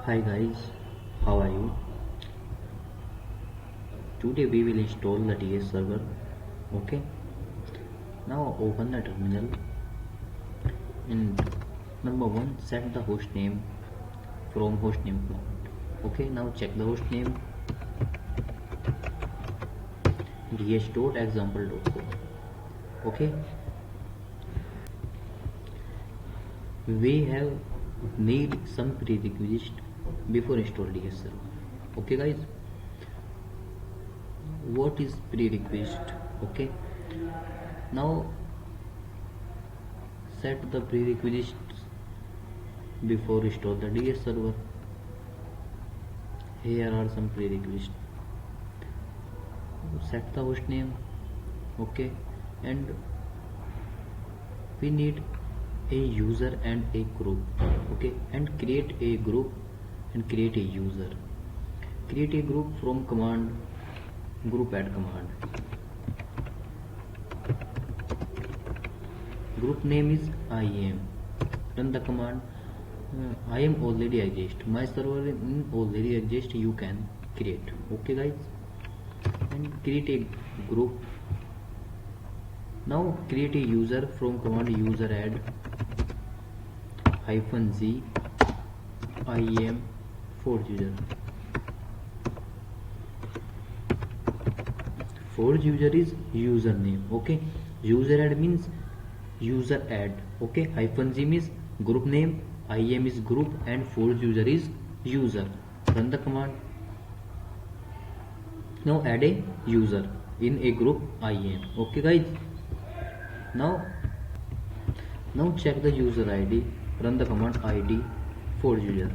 Hi guys, how are you? Today we will install the DS server. Okay, now open the terminal and number one, set the host name from hostname command. Okay, now check the host name ds.example.com. Okay, we have need some prerequisites before install DS server. Okay guys, what is prerequisite? Okay, now set the prerequisites before install the DS server. Here are some prerequisites. Set the host name. Okay, and we need a user and a group. Okay, and create a group and create a user. Create a group from command group add command. Group name is IAM. Run the command. IAM already exist. My server already exist. You can create. Okay guys, and create a group. Now create a user from command user add -z IAM forge user. Forge user is username. Okay, user add means user add. Okay, -z means group name, IAM is group, and forge user is user. Run the command. Now add a user in a group IAM. Okay guys, now check the user ID. Run the command id forge user.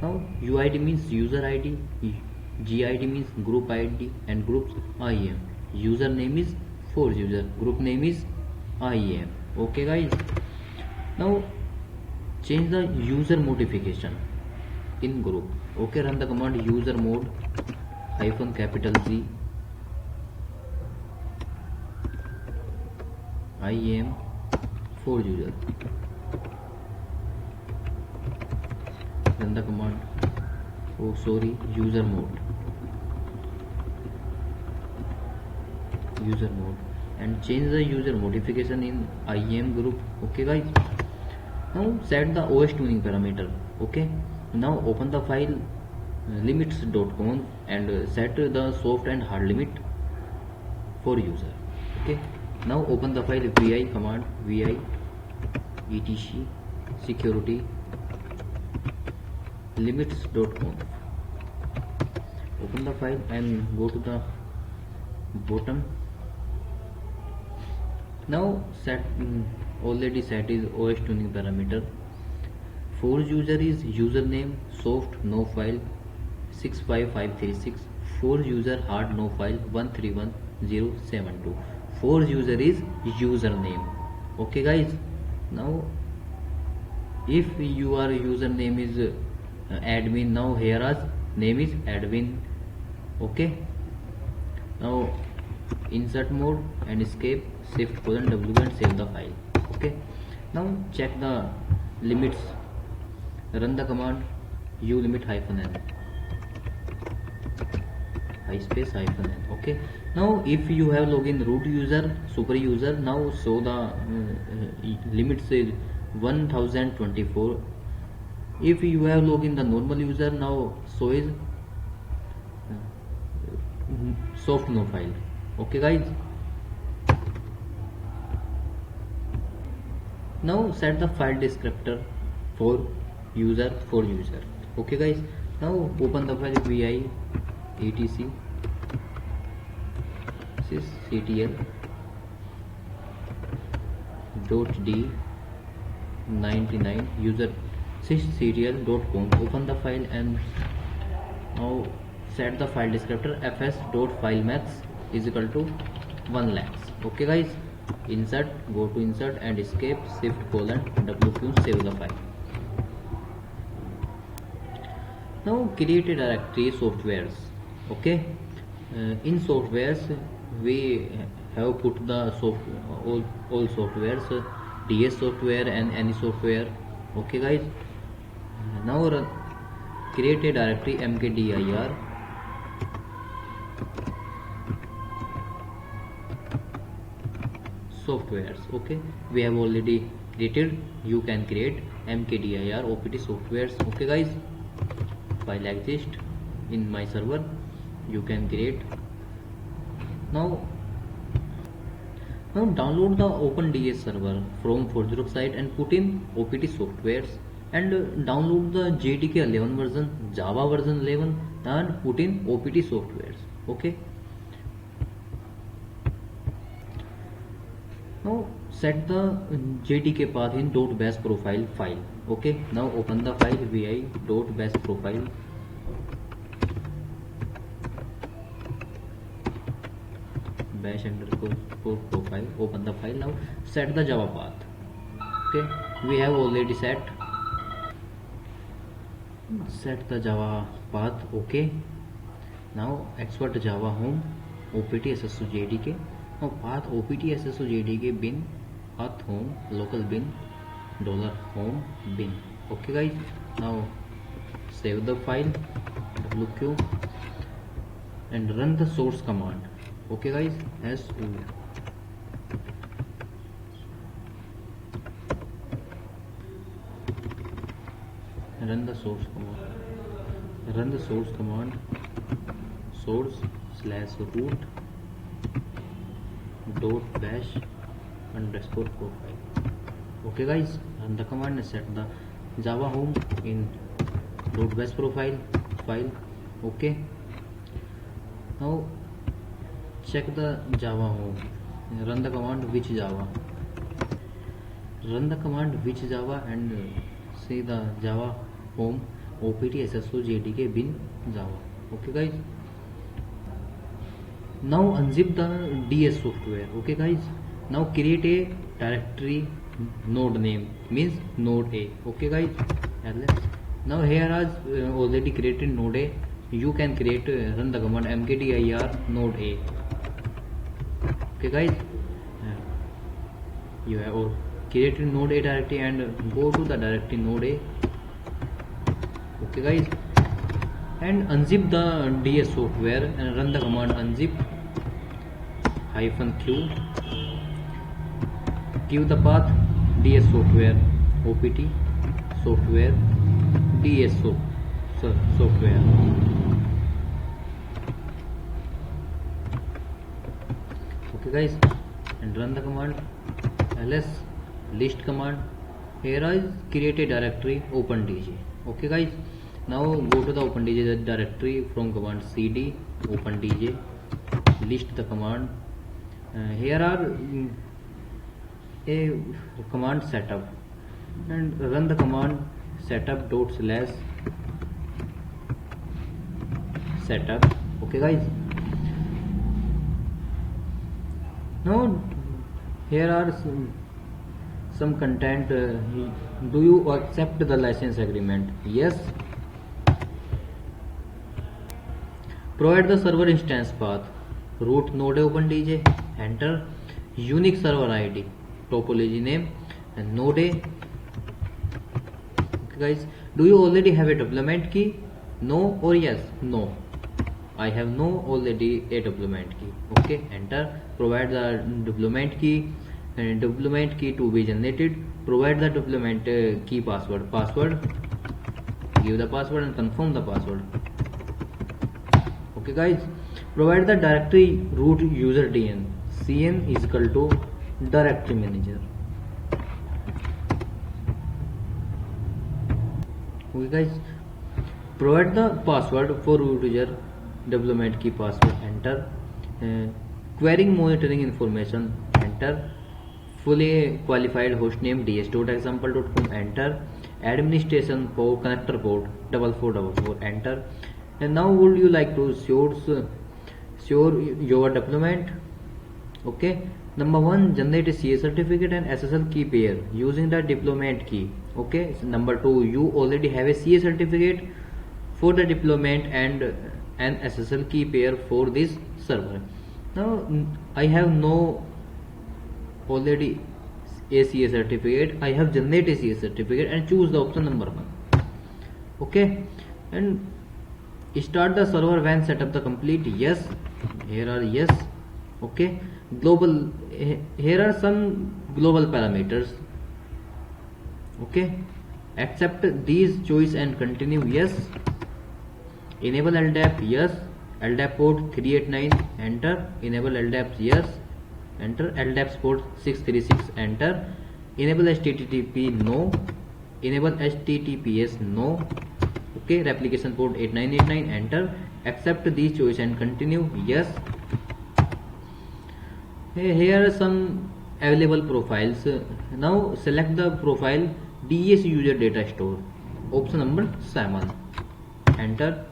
Now UID means user ID, GID means group ID, and groups IAM. Username is forge user, group name is IAM. Okay guys, now change the user modification in group. Okay, run the command user mode -Z IAM forge user. Run the command user mode and change the user modification in IAM group. Okay guys, now set the OS tuning parameter. Okay, now open the file limits.conf and set the soft and hard limit for user. Okay, now open the file vi command vi etc security limits.conf. Open the file and go to the bottom. Now set already set is OS tuning parameter. Forge user is username soft no file 65536. Forge user hard no file 131072. Forge user is username. Okay guys, now if your username is admin, now here as name is admin. Okay, now insert mode and escape shift:w and save the file. Okay, now check the limits. Run the command ulimit -n -n. Okay, now if you have login root user super user, now show the limits is 1024. If you have login the normal user, now show is soft no file. Okay guys, now set the file descriptor for user. Okay guys, now open the file vi etc sysctl .d99 user sysctl.conf. Open the file and now set the file descriptor fs.filemax is equal to 1 lakhs. Okay guys, insert, go to insert and escape shift:w save the file. Now create a directory softwares. Okay, in softwares we have put the all softwares, DS software and any software. Okay guys, now create a directory mkdir softwares. Okay, we have already created. You can create mkdir opt softwares. Okay guys, file exist in my server. You can create. Now download the OpenDS server from ForgeRock site and put in OPT softwares, and download the JDK 11 version, Java version 11, and put in OPT softwares. Okay. Now set the JDK path in .bash profile file. Okay. Now open the file vi.bash profile. Bash underscore profile. Open the file. Now set the Java path. Okay, we have already set the Java path. Okay, now export Java home opt sso jdk. Now path opt sso jdk bin path home local bin $home bin. Okay guys, now save the file wq and run the source command. Okay guys, su run the source command source/root .bash underscore profile. Okay guys, run the command and set the Java home in .bash profile file. Okay, now check the Java home. Run the command which Java and see the Java home opt sso jdk bin Java. Okay guys, now unzip the DS software. Okay guys, now create a directory node name means node A. Okay guys, now here is already created node A. You can create run the command mkdir node A. Okay guys, you have created node A directory and go to the directory node A. Okay guys, and unzip the DS software and run the command unzip -q the path DS software opt software DS software. Okay guys, and run the command ls list command. Here is create a directory OpenDJ. Okay guys, now go to the OpenDJ directory from command cd OpenDJ, list the command. Here are a command setup, and run the command setup/setup. Okay guys, now here are some content. Do you accept the license agreement? Yes. Provide the server instance path root node OpenDJ. Enter unique server ID, topology name, and node A. Okay guys, do you already have a deployment key? No or yes? No, I have no already a deployment key. Okay, enter. Provide the deployment key and deployment key to be generated. Provide the deployment key password. Give the password and confirm the password. Okay guys, provide the directory root user DN. CN is equal to directory manager. Okay guys, provide the password for root user deployment key password. Enter. Querying monitoring information. Enter. Fully qualified hostname ds.example.com. Enter. Administration port connector port 4444. Enter. And now would you like to sure your deployment? Okay, number 1, generate a CA certificate and SSL key pair using the deployment key. Okay, so number 2, you already have a CA certificate for the deployment and an SSL key pair for this server. Now I have no already ACA certificate, I have generate ACA certificate and choose the option number 1. Okay, and start the server when setup the complete. Yes, here are yes. Okay, global, here are some global parameters. Okay, accept these choice and continue. Yes, enable LDAP. Yes, LDAP port 389, enter. Enable LDAP. Yes, enter. LDAP port 636, enter. Enable HTTP. No. Enable HTTPS. No. Okay, replication port 8989, enter. Accept these choice and continue. Yes. Here are some available profiles. Now select the profile DES user data store, option number 7, enter.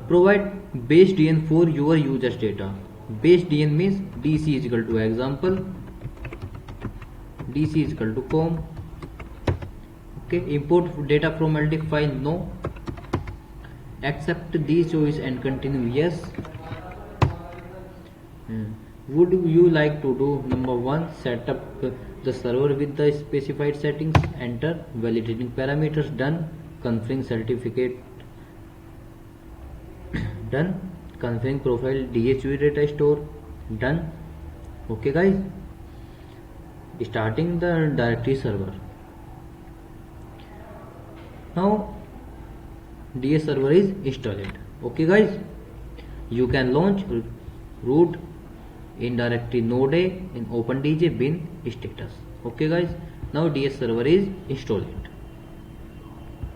Provide base DN for your users data. Base DN means DC is equal to example, DC is equal to com. Okay, import data from LD file. No. Accept these choice and continue. Yes. Would you like to do number 1, set up the server with the specified settings, enter. Validating parameters, done. Configuring certificate, done. Configuring profile DHU data store, done. Okay guys, starting the directory server. Now DS server is installed. Okay guys, you can launch root in directory node A in OpenDJ bin status. Okay guys, now DS server is installed.